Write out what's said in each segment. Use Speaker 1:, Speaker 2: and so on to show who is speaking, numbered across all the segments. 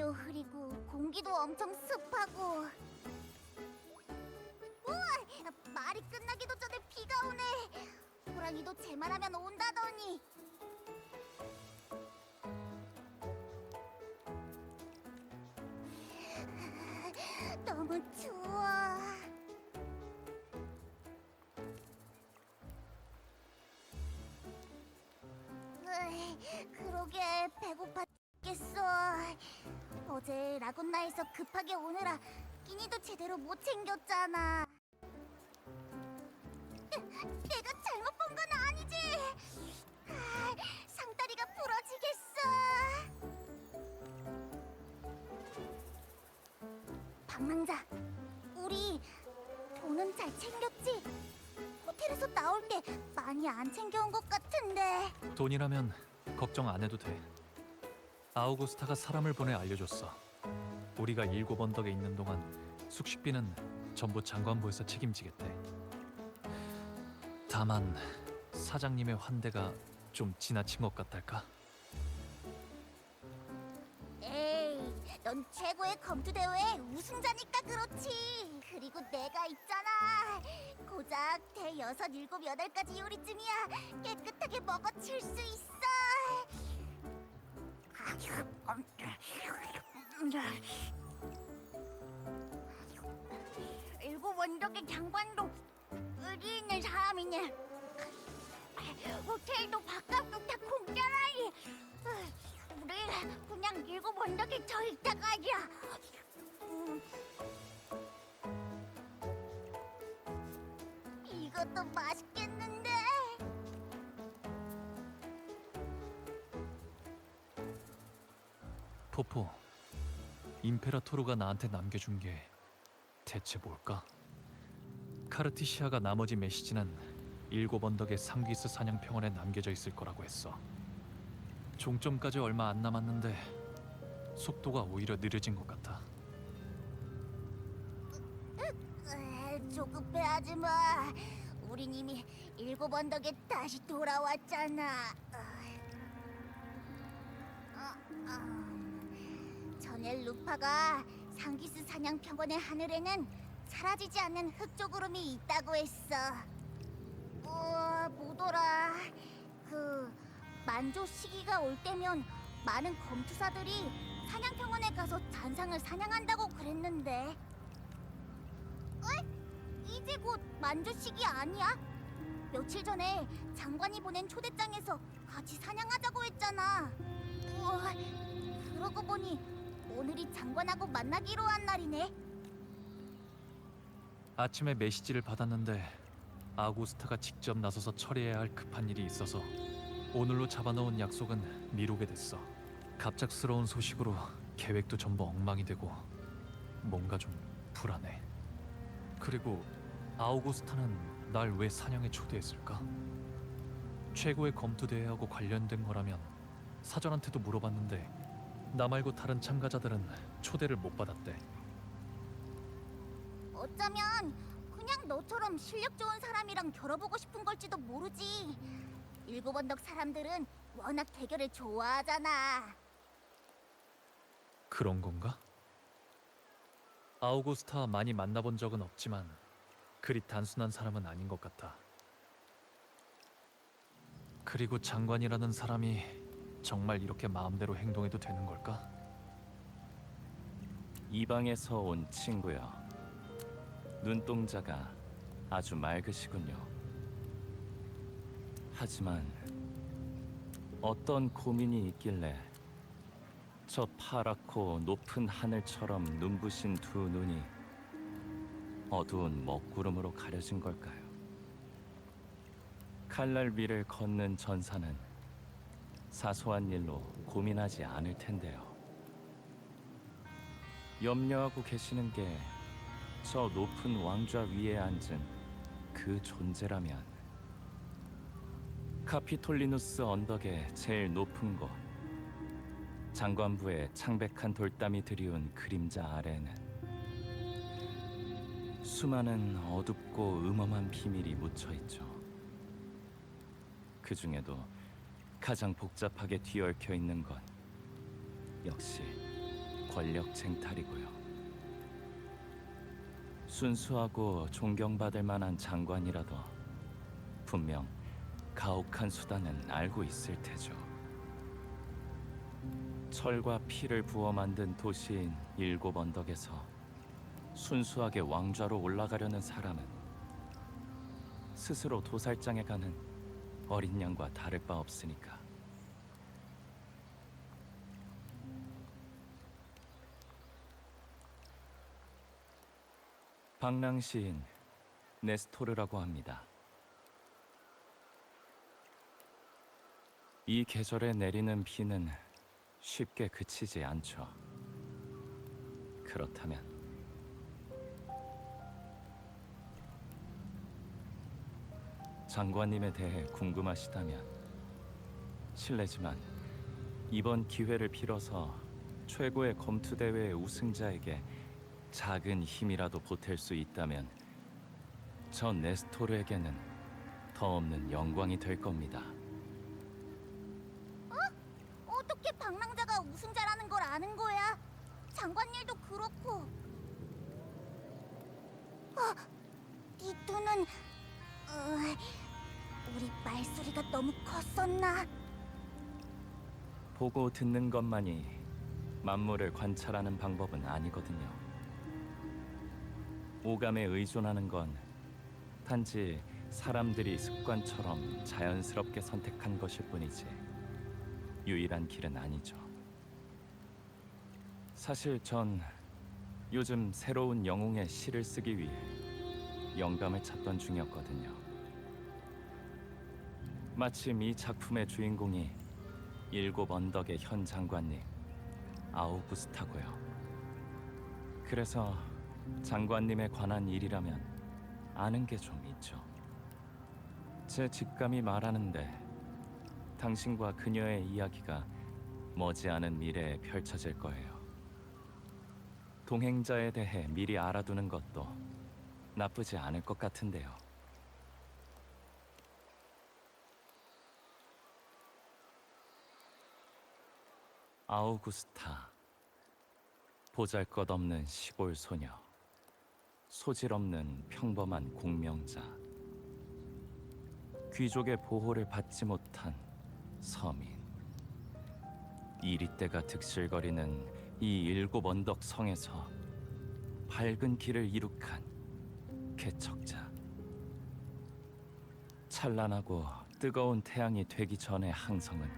Speaker 1: 바람도 흐리고 공기도 엄청 습하고. 우와! 말이 끝나기도 전에 비가 오네. 호랑이도 제 말하면 온다더니. 너무 추워. 그러게 배고파 죽겠어. 어제 라군나에서 급하게 오느라 끼니도 제대로 못 챙겼잖아. 내가 잘못 본 건 아니지? 상다리가 부러지겠어. 방랑자, 우리 돈은 잘 챙겼지? 호텔에서 나올 때 많이 안 챙겨온 것 같은데.
Speaker 2: 돈이라면 걱정 안 해도 돼. 아우구스타가 사람을 보내 알려줬어. 우리가 7언덕에 있는 동안 숙식비는 전부 장관부에서 책임지겠대. 다만 사장님의 환대가 좀 지나친 것 같달까?
Speaker 1: 에이, 넌 최고의 검투 대회 우승자니까 그렇지. 그리고 내가 있잖아. 고작 대6, 7, 8가지 요리쯤이야 깨끗하게 먹어칠 수 있어. 일곱 원덕의 장관도 의리 있는 사람이네. 호텔도 밥값도 다 공짜라니. 우리 그냥 7언덕에 저 있다 가자. 이것도 맛있겠는데.
Speaker 2: 포포, 임페라토르가 나한테 남겨준 게 대체 뭘까? 카르티시아가 나머지 메시지는 7언덕의 상귀스 사냥평원에 남겨져 있을 거라고 했어. 종점까지 얼마 안 남았는데 속도가 오히려 느려진 것 같아.
Speaker 1: 조급해하지 마. 우린 이미 7언덕에 다시 돌아왔잖아. 전엘 루파가 상기스 사냥평원의 하늘에는 사라지지 않는 흑조구름이 있다고 했어. 뭐더라. 만조 시기가 올 때면 많은 검투사들이 사냥평원에 가서 잔상을 사냥한다고 그랬는데. 이제 곧 만조 시기 아니야? 며칠 전에 장관이 보낸 초대장에서 같이 사냥하자고 했잖아. 그러고 보니 오늘이 장관하고 만나기로 한 날이네.
Speaker 2: 아침에 메시지를 받았는데 아구스타가 직접 나서서 처리해야 할 급한 일이 있어서 오늘로 잡아놓은 약속은 미루게 됐어. 갑작스러운 소식으로 계획도 전부 엉망이 되고 뭔가 좀 불안해. 그리고 아우구스타는 날 왜 사냥에 초대했을까? 최고의 검투 대회하고 관련된 거라면 사전한테도 물어봤는데 나 말고 다른 참가자들은 초대를 못 받았대.
Speaker 1: 어쩌면 그냥 너처럼 실력 좋은 사람이랑 겨뤄보고 싶은 걸지도 모르지. 7언덕 사람들은 워낙 대결을 좋아하잖아.
Speaker 2: 그런 건가? 아우구스타 많이 만나본 적은 없지만 그리 단순한 사람은 아닌 것 같아. 그리고 장관이라는 사람이 정말 이렇게 마음대로 행동해도 되는 걸까?
Speaker 3: 이방에서 온 친구여. 눈동자가 아주 맑으시군요. 하지만 어떤 고민이 있길래 저 파랗고 높은 하늘처럼 눈부신 두 눈이 어두운 먹구름으로 가려진 걸까요? 칼날 위를 걷는 전사는 사소한 일로 고민하지 않을 텐데요. 염려하고 계시는 게 저 높은 왕좌 위에 앉은 그 존재라면 카피톨리누스 언덕의 제일 높은 곳, 장관부의 창백한 돌담이 드리운 그림자 아래에는 수많은 어둡고 음험한 비밀이 묻혀있죠. 그 중에도 가장 복잡하게 뒤얽혀 있는 건 역시 권력 쟁탈이고요. 순수하고 존경받을 만한 장관이라도 분명 가혹한 수단은 알고 있을 테죠. 철과 피를 부어 만든 도시인 일곱 언덕에서 순수하게 왕좌로 올라가려는 사람은 스스로 도살장에 가는 어린 양과 다를 바 없으니까. 방랑 시인 네스토르라고 합니다. 이 계절에 내리는 비는 쉽게 그치지 않죠. 그렇다면 장관님에 대해 궁금하시다면 실례지만 이번 기회를 빌어서 최고의 검투 대회의 우승자에게 작은 힘이라도 보탤 수 있다면 저 네스토르에게는 더 없는 영광이 될 겁니다.
Speaker 1: 어떻게 방랑자가 우승자라는 걸 아는 거야? 장관일도 그렇고. 이 두 눈... 우리 말소리가 너무 컸었나?
Speaker 3: 보고 듣는 것만이 만물을 관찰하는 방법은 아니거든요. 오감에 의존하는 건 단지 사람들이 습관처럼 자연스럽게 선택한 것일 뿐이지 유일한 길은 아니죠. 사실 전 요즘 새로운 영웅의 시를 쓰기 위해 영감을 찾던 중이었거든요. 마침 이 작품의 주인공이 일곱 언덕의 현 장관님 아우구스타고요. 그래서 장관님에 관한 일이라면 아는 게 좀 있죠. 제 직감이 말하는데 당신과 그녀의 이야기가 머지않은 미래에 펼쳐질 거예요. 동행자에 대해 미리 알아두는 것도 나쁘지 않을 것 같은데요. 아우구스타, 보잘것없는 시골 소녀, 소질 없는 평범한 공명자, 귀족의 보호를 받지 못한 서민. 이리떼가 득실거리는 이 일곱 언덕 성에서 밝은 길을 이룩한 개척자. 찬란하고 뜨거운 태양이 되기 전의 항성은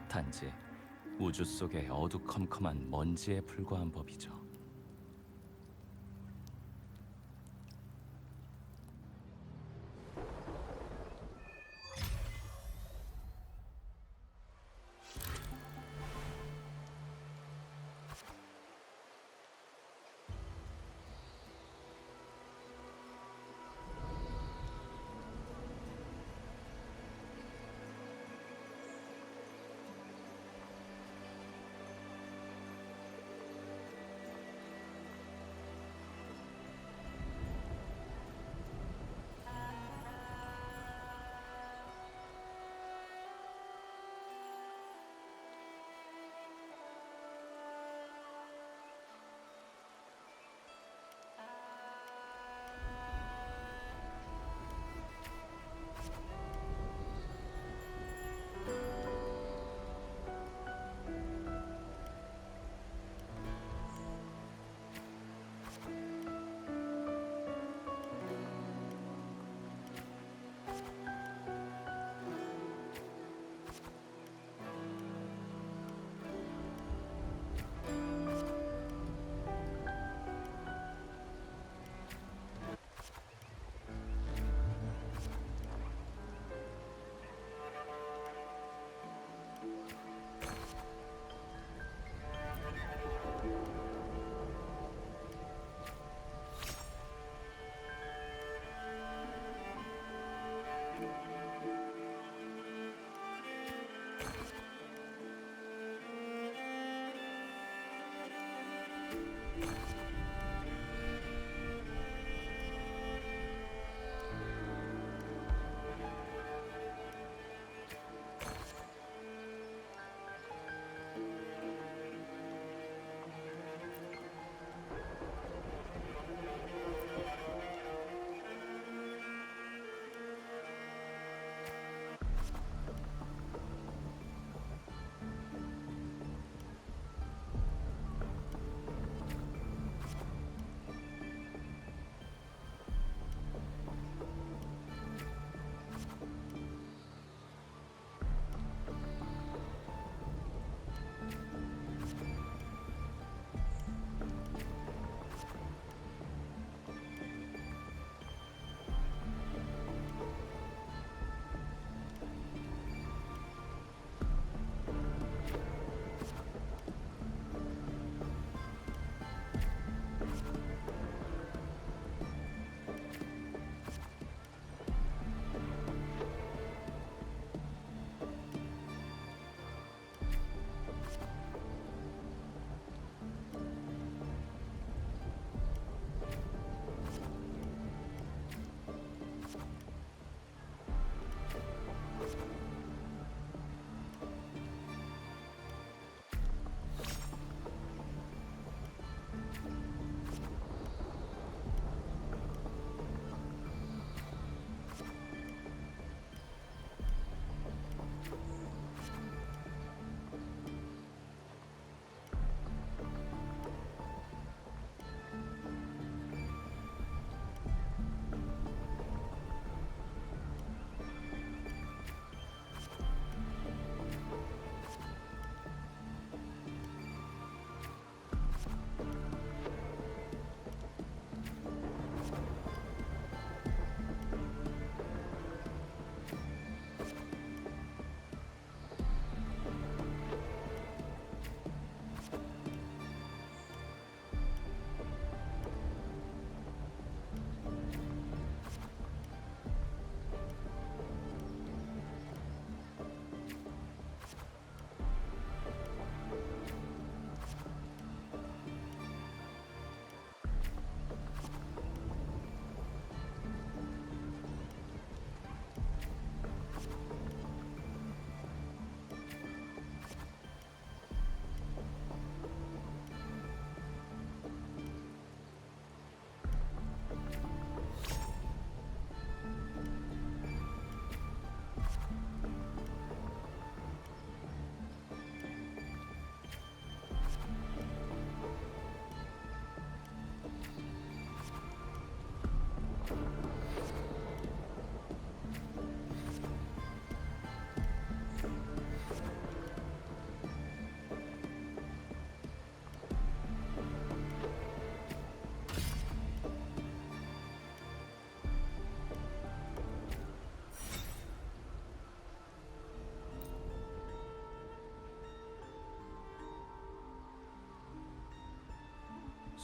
Speaker 3: 단지 우주 속의 어두컴컴한 먼지에 불과한 법이죠.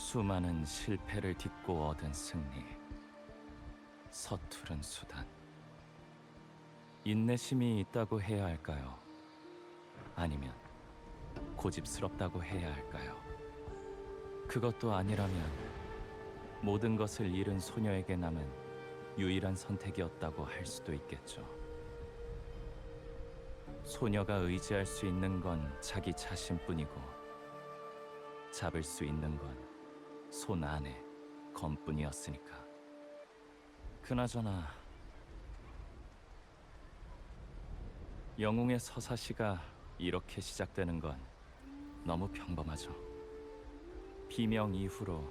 Speaker 3: 수많은 실패를 딛고 얻은 승리, 서투른 수단. 인내심이 있다고 해야 할까요? 아니면 고집스럽다고 해야 할까요? 그것도 아니라면 모든 것을 잃은 소녀에게 남은 유일한 선택이었다고 할 수도 있겠죠. 소녀가 의지할 수 있는 건 자기 자신뿐이고 잡을 수 있는 건 손 안에 검뿐이었으니까. 그나저나 영웅의 서사시가 이렇게 시작되는 건 너무 평범하죠. 비명 이후로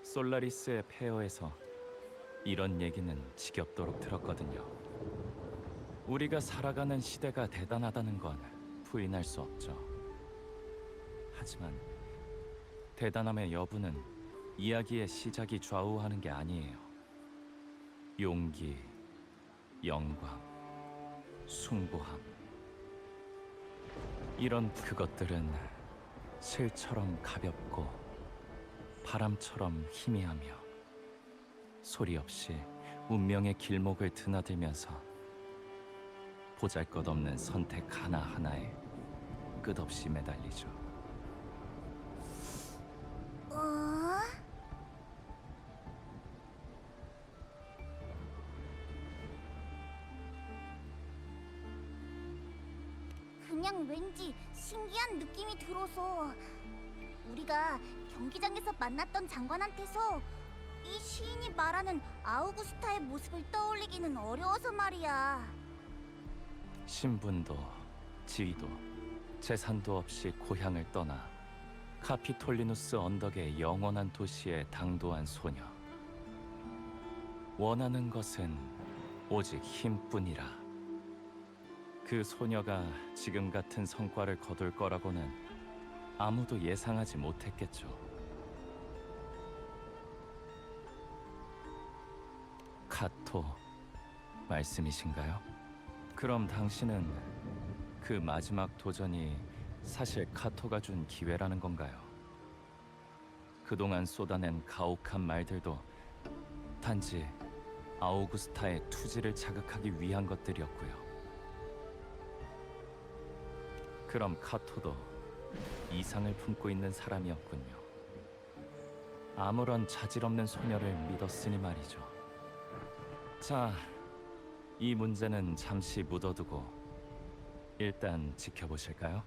Speaker 3: 솔라리스의 폐허에서 이런 얘기는 지겹도록 들었거든요. 우리가 살아가는 시대가 대단하다는 건 부인할 수 없죠. 하지만 대단함의 여부는 이야기의 시작이 좌우하는 게 아니에요. 용기, 영광, 숭고함, 이런 그것들은 실처럼 가볍고 바람처럼 희미하며 소리 없이 운명의 길목을 드나들면서 보잘것없는 선택 하나하나에 끝없이 매달리죠.
Speaker 1: 그냥 왠지 신기한 느낌이 들어서 우리가 경기장에서 만났던 장관한테서 이 시인이 말하는 아우구스타의 모습을 떠올리기는 어려워서 말이야.
Speaker 3: 신분도 지위도 재산도 없이 고향을 떠나 카피톨리누스 언덕의 영원한 도시에 당도한 소녀. 원하는 것은 오직 힘뿐이라. 그 소녀가 지금 같은 성과를 거둘 거라고는 아무도 예상하지 못했겠죠. 카토 말씀이신가요? 그럼 당신은 그 마지막 도전이 사실 카토가 준 기회라는 건가요? 그동안 쏟아낸 가혹한 말들도 단지 아우구스타의 투지를 자극하기 위한 것들이었고요. 그럼 카토도 이상을 품고 있는 사람이었군요. 아무런 자질 없는 소녀를 믿었으니 말이죠. 자, 이 문제는 잠시 묻어두고 일단 지켜보실까요?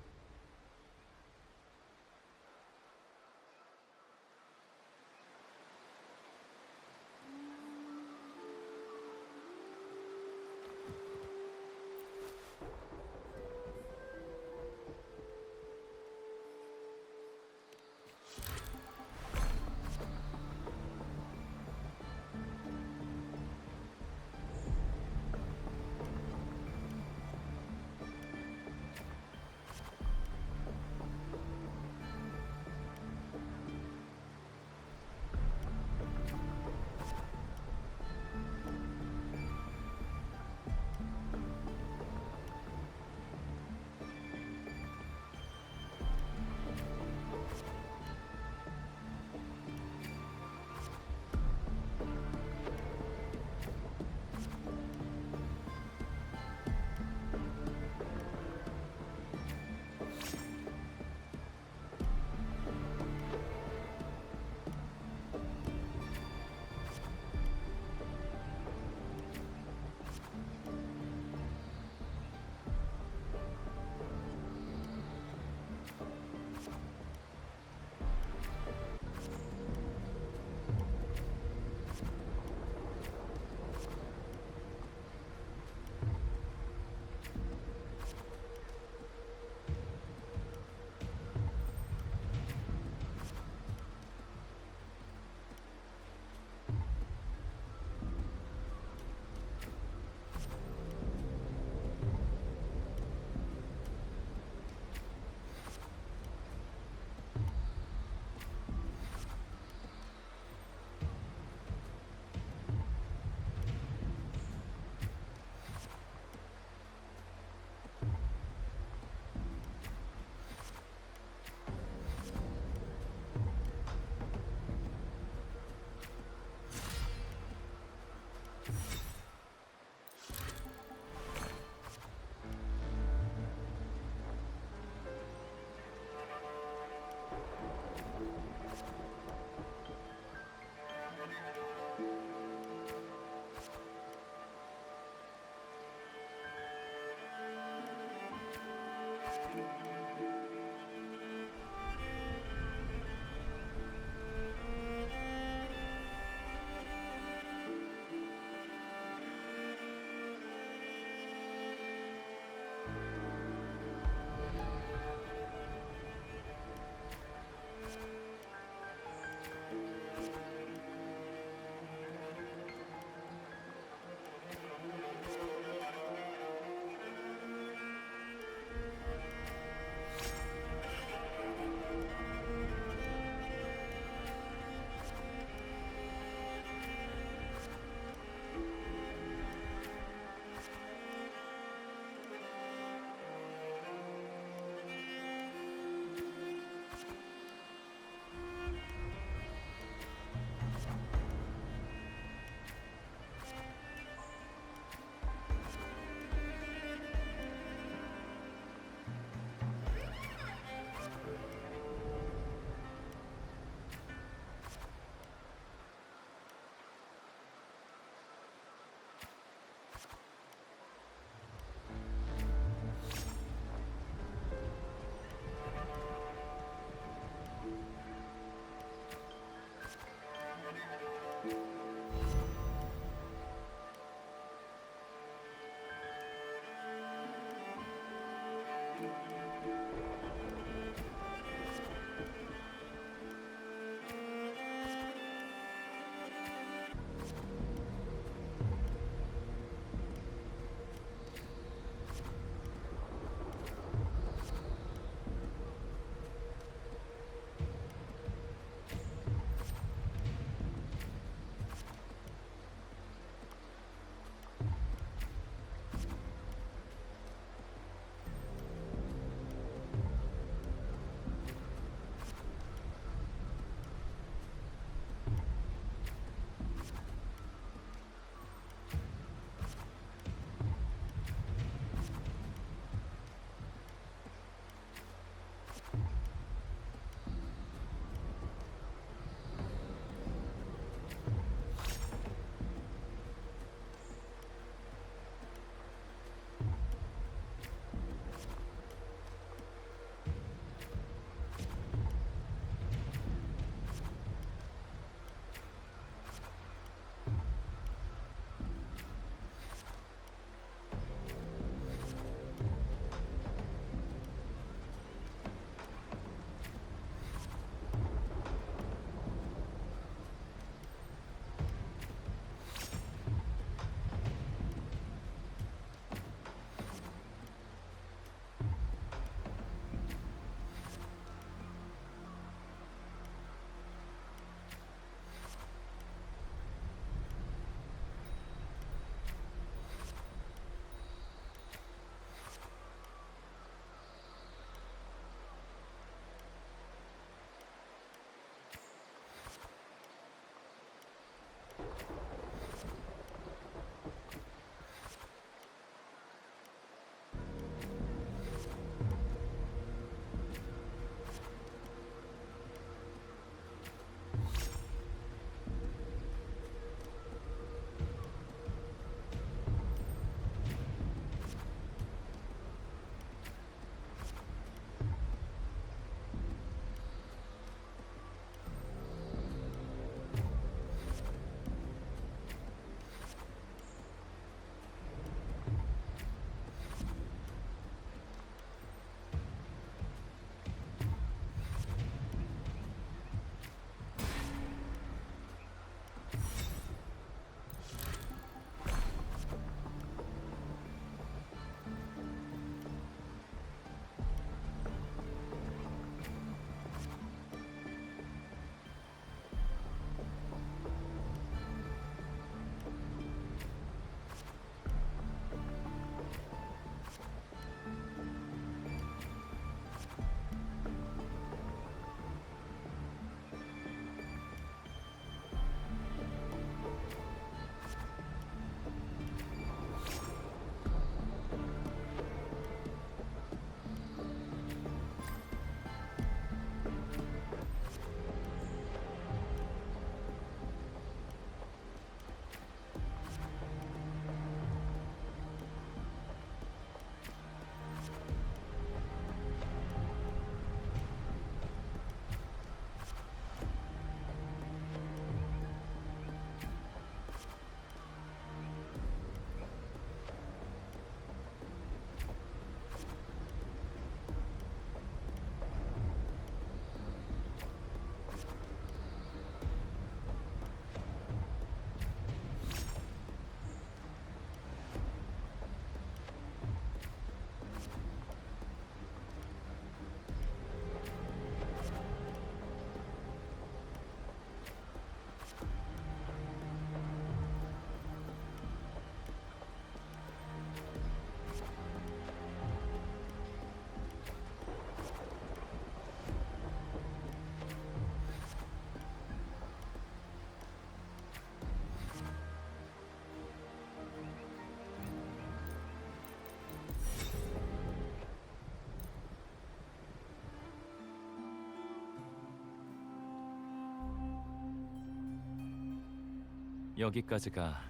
Speaker 3: 여기까지가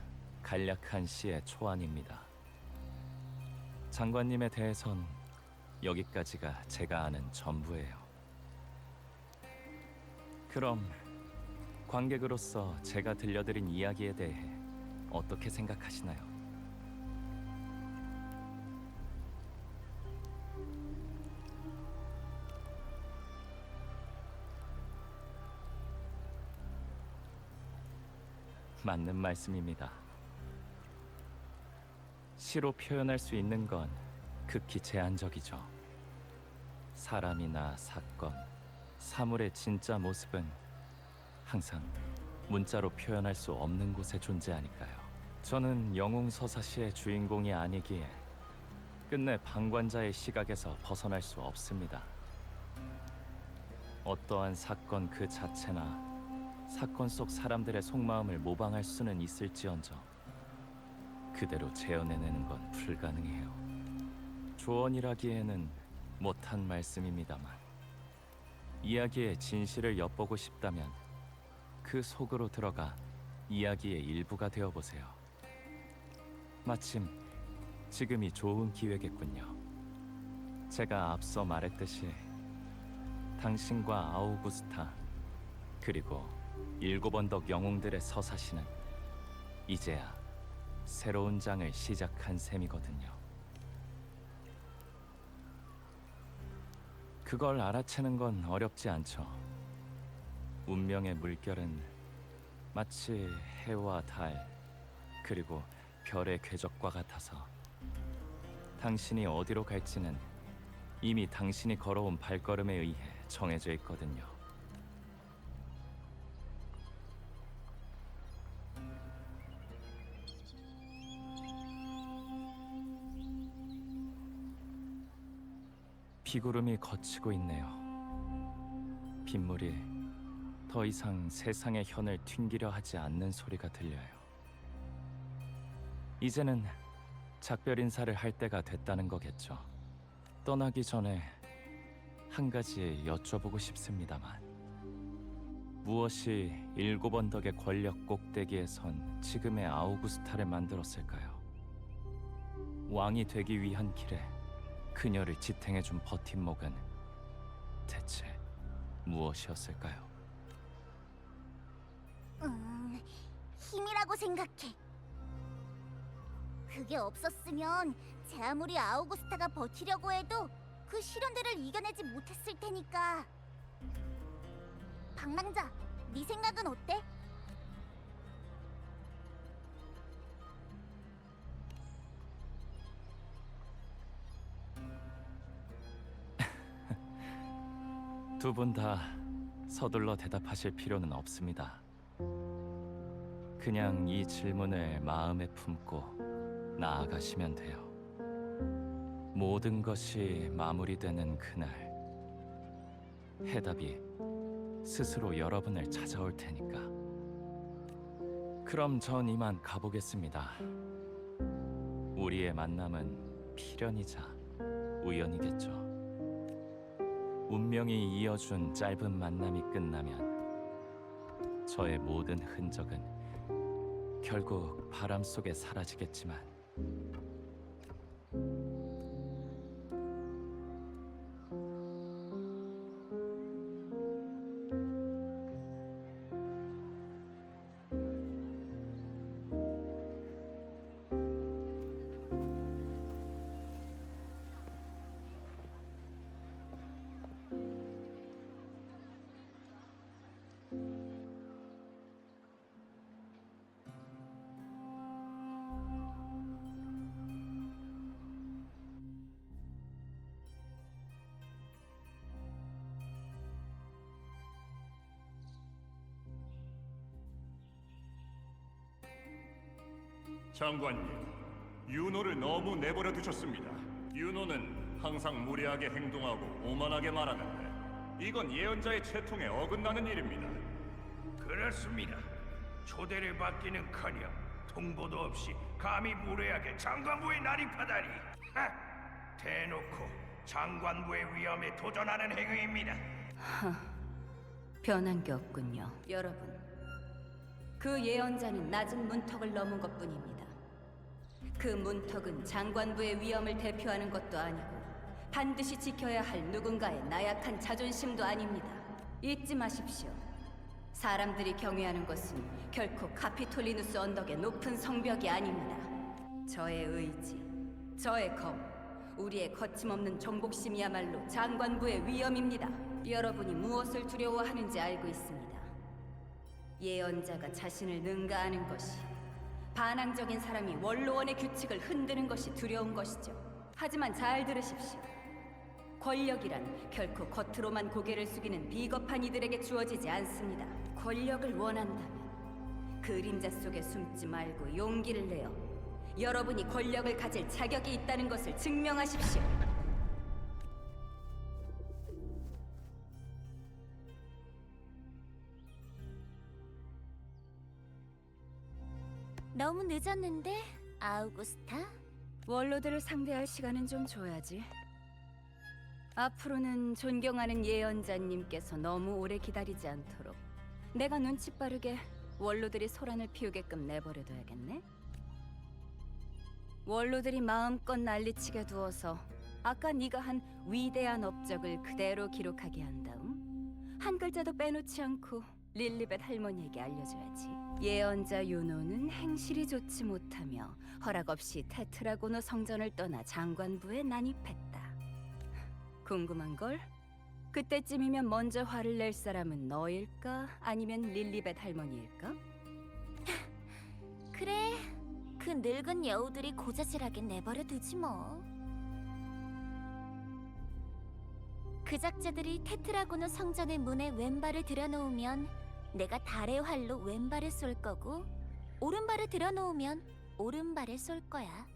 Speaker 3: 간략한 시의 초안입니다. 장관님에 대해선 여기까지가 제가 아는 전부예요. 그럼 관객으로서 제가 들려드린 이야기에 대해 어떻게 생각하시나요? 맞는 말씀입니다. 시로 표현할 수 있는 건 극히 제한적이죠. 사람이나 사건, 사물의 진짜 모습은 항상 문자로 표현할 수 없는 곳에 존재하니까요. 저는 영웅서사시의 주인공이 아니기에 끝내 방관자의 시각에서 벗어날 수 없습니다. 어떠한 사건 그 자체나 사건 속 사람들의 속마음을 모방할 수는 있을지언정 그대로 재현해내는 건 불가능해요. 조언이라기에는 못한 말씀입니다만 이야기의 진실을 엿보고 싶다면 그 속으로 들어가 이야기의 일부가 되어보세요. 마침 지금이 좋은 기회겠군요. 제가 앞서 말했듯이 당신과 아우구스타 그리고 7 언덕 영웅들의 서사시는 이제야 새로운 장을 시작한 셈이거든요. 그걸 알아채는 건 어렵지 않죠. 운명의 물결은 마치 해와 달 그리고 별의 궤적과 같아서 당신이 어디로 갈지는 이미 당신이 걸어온 발걸음에 의해 정해져 있거든요. 비구름이 걷히고 있네요. 빗물이 더 이상 세상의 현을 튕기려 하지 않는 소리가 들려요. 이제는 작별 인사를 할 때가 됐다는 거겠죠. 떠나기 전에 한 가지 여쭤보고 싶습니다만 무엇이 7 언덕의 권력 꼭대기에 선 지금의 아우구스타를 만들었을까요? 왕이 되기 위한 길에 그녀를 지탱해준 버팀목은 대체 무엇이었을까요?
Speaker 1: 힘이라고 생각해. 그게 없었으면 제 아무리 아우구스타가 버티려고 해도 그 시련들을 이겨내지 못했을 테니까. 방랑자, 네 생각은 어때?
Speaker 3: 두 분 다 서둘러 대답하실 필요는 없습니다. 그냥 이 질문을 마음에 품고 나아가시면 돼요. 모든 것이 마무리되는 그날, 해답이 스스로 여러분을 찾아올 테니까. 그럼 전 이만 가보겠습니다. 우리의 만남은 필연이자 우연이겠죠. 운명이 이어준 짧은 만남이 끝나면 저의 모든 흔적은 결국 바람 속에 사라지겠지만
Speaker 4: 장관님, 윤호를 너무 내버려 두셨습니다. 윤호는 항상 무례하게 행동하고 오만하게 말하는데 이건 예언자의 채통에 어긋나는 일입니다.
Speaker 5: 그렇습니다. 초대를 받기는커녕 통보도 없이 감히 무례하게 장관부에 난입하다니. 하! 대놓고 장관부의 위엄에 도전하는 행위입니다.
Speaker 6: 변한 게 없군요. 여러분, 그 예언자는 낮은 문턱을 넘은 것뿐입니다. 그 문턱은 장관부의 위엄을 대표하는 것도 아니고 반드시 지켜야 할 누군가의 나약한 자존심도 아닙니다. 잊지 마십시오. 사람들이 경외하는 것은 결코 카피톨리누스 언덕의 높은 성벽이 아닙니다. 저의 의지, 저의 검, 우리의 거침없는 정복심이야말로 장관부의 위엄입니다. 여러분이 무엇을 두려워하는지 알고 있습니다. 예언자가 자신을 능가하는 것이, 반항적인 사람이 원로원의 규칙을 흔드는 것이 두려운 것이죠. 하지만 잘 들으십시오. 권력이란 결코 겉으로만 고개를 숙이는 비겁한 이들에게 주어지지 않습니다. 권력을 원한다면 그림자 속에 숨지 말고 용기를 내어 여러분이 권력을 가질 자격이 있다는 것을 증명하십시오.
Speaker 1: 너무 늦었는데, 아우구스타?
Speaker 6: 원로들을 상대할 시간은 좀 줘야지. 앞으로는 존경하는 예언자님께서 너무 오래 기다리지 않도록 내가 눈치 빠르게 원로들이 소란을 피우게끔 내버려둬야겠네. 원로들이 마음껏 난리치게 두어서 아까 네가 한 위대한 업적을 그대로 기록하게 한 다음 한 글자도 빼놓지 않고 릴리벳 할머니에게 알려줘야지. 예언자 유노는 행실이 좋지 못하며 허락 없이 테트라고노 성전을 떠나 장관부에 난입했다. 궁금한 걸? 그때쯤이면 먼저 화를 낼 사람은 너일까? 아니면 릴리벳 할머니일까?
Speaker 1: 그래, 그 늙은 여우들이 고자질하게 내버려 두지 뭐. 그 작자들이 테트라고노 성전의 문에 왼발을 들여놓으면 내가 달의 활로 왼발을 쏠 거고, 오른발을 들여놓으면 오른발을 쏠 거야.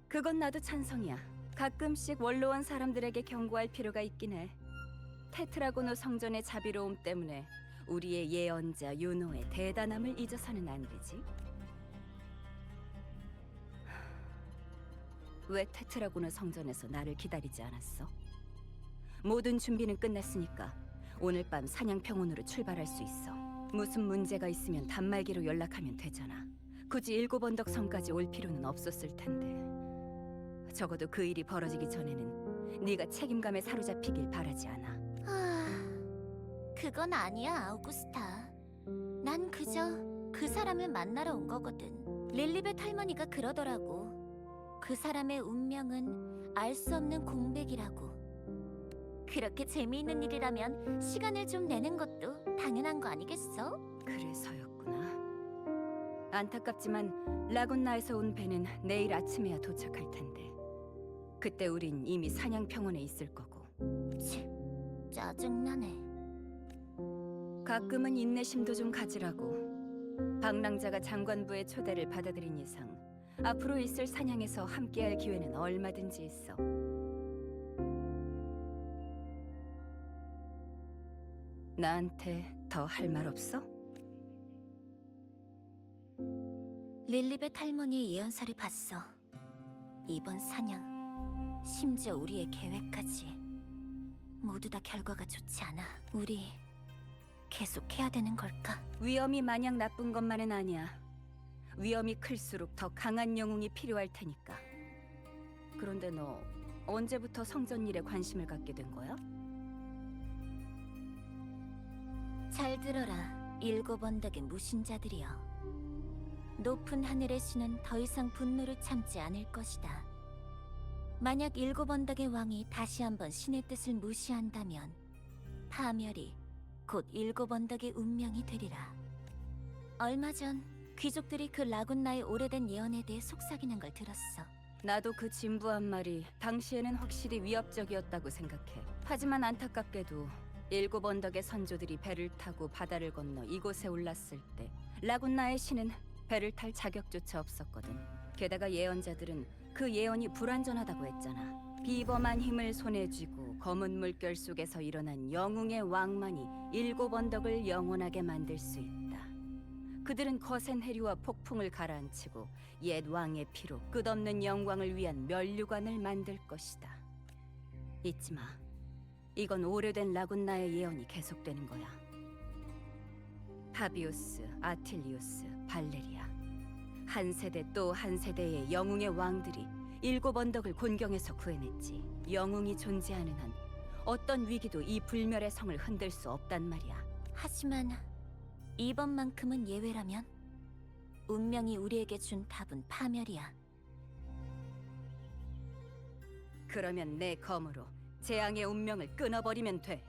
Speaker 6: 그건 나도 찬성이야. 가끔씩 원로원 사람들에게 경고할 필요가 있긴 해. 테트라고노 성전의 자비로움 때문에 우리의 예언자 유노의 대단함을 잊어서는 안 되지. 왜 테트라고노 성전에서 나를 기다리지 않았어? 모든 준비는 끝났으니까 오늘 밤 사냥평원으로 출발할 수 있어. 무슨 문제가 있으면 단말기로 연락하면 되잖아. 굳이 7언덕 성까지 올 필요는 없었을 텐데. 적어도 그 일이 벌어지기 전에는 네가 책임감에 사로잡히길 바라지 않아.
Speaker 1: 그건 아니야, 아우구스타. 난 그저 그 사람을 만나러 온 거거든. 릴리벳 할머니가 그러더라고. 그 사람의 운명은 알 수 없는 공백이라고. 그렇게 재미있는 일이라면 시간을 좀 내는 것도 당연한 거 아니겠어?
Speaker 6: 그래서였구나. 안타깝지만 라군나에서 온 배는 내일 아침에야 도착할 텐데. 그때 우린 이미 사냥평원에 있을 거고.
Speaker 1: 치, 짜증나네.
Speaker 6: 가끔은 인내심도 좀 가지라고. 방랑자가 장관부의 초대를 받아들인 이상 앞으로 있을 사냥에서 함께할 기회는 얼마든지 있어. 나한테 더 할 말 없어?
Speaker 1: 릴리벳 할머니의 예언서를 봤어. 이번 사냥, 심지어 우리의 계획까지 모두 다 결과가 좋지 않아. 우리 계속해야 되는 걸까?
Speaker 6: 위험이 마냥 나쁜 것만은 아니야. 위험이 클수록 더 강한 영웅이 필요할 테니까. 그런데 너 언제부터 성전 일에 관심을 갖게 된 거야?
Speaker 1: 잘 들어라, 7언덕의 무신자들이여. 높은 하늘의 신은 더 이상 분노를 참지 않을 것이다. 만약 7언덕의 왕이 다시 한번 신의 뜻을 무시한다면 파멸이 곧 7언덕의 운명이 되리라. 얼마 전 귀족들이 그 라군나의 오래된 예언에 대해 속삭이는 걸 들었어.
Speaker 6: 나도 그 진부한 말이 당시에는 확실히 위협적이었다고 생각해. 하지만 안타깝게도 7언덕의 선조들이 배를 타고 바다를 건너 이곳에 올랐을 때 라군나의 신은 배를 탈 자격조차 없었거든. 게다가 예언자들은 그 예언이 불완전하다고 했잖아. 비범한 힘을 손에 쥐고 검은 물결 속에서 일어난 영웅의 왕만이 7언덕을 영원하게 만들 수 있다. 그들은 거센 해류와 폭풍을 가라앉히고 옛 왕의 피로 끝없는 영광을 위한 면류관을 만들 것이다. 잊지 마. 이건 오래된 라군나의 예언이 계속되는 거야. 파비우스, 아틸리우스, 발레리아. 한 세대 또 한 세대의 영웅의 왕들이 7 언덕을 곤경에서 구해냈지. 영웅이 존재하는 한 어떤 위기도 이 불멸의 성을 흔들 수 없단 말이야.
Speaker 1: 하지만 이번만큼은 예외라면 운명이 우리에게 준 답은 파멸이야.
Speaker 6: 그러면 내 검으로 재앙의 운명을 끊어버리면 돼.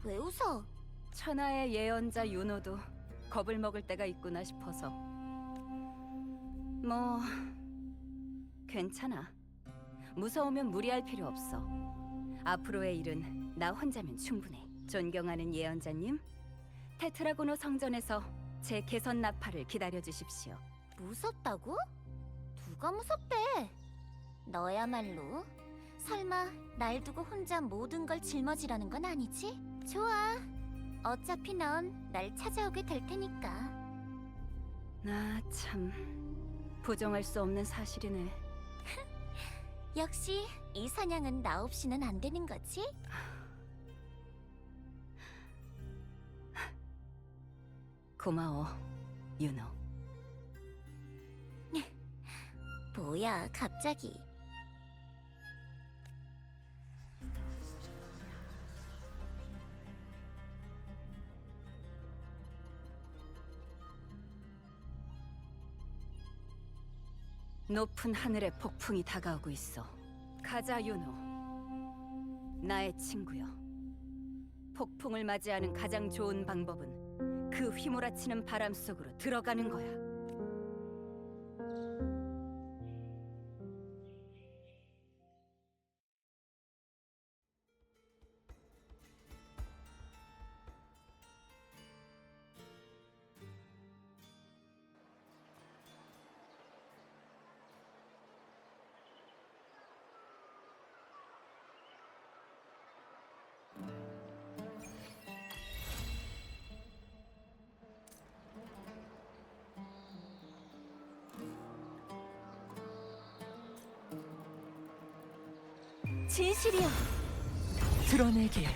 Speaker 1: 왜 웃어?
Speaker 6: 천하의 예언자 윤호도 겁을 먹을 때가 있구나 싶어서. 뭐 괜찮아. 무서우면 무리할 필요 없어. 앞으로의 일은 나 혼자면 충분해. 존경하는 예언자님, 테트라고노 성전에서 제 개선 나팔을 기다려 주십시오.
Speaker 1: 무섭다고? 누가 무섭대? 너야말로. 설마 날 두고 혼자 모든 걸 짊어지라는 건 아니지? 좋아. 어차피 넌 날 찾아오게 될 테니까.
Speaker 6: 나 참 부정할 수 없는 사실이네.
Speaker 1: 역시 이 사냥은 나 없이는 안 되는 거지?
Speaker 6: 고마워, 윤호.
Speaker 1: 뭐야, 갑자기.
Speaker 6: 높은 하늘에 폭풍이 다가오고 있어. 가자, 윤호. 나의 친구여. 폭풍을 맞이하는 가장 좋은 방법은 그 휘몰아치는 바람 속으로 들어가는 거야.
Speaker 1: 진실이야.
Speaker 7: 드러내게.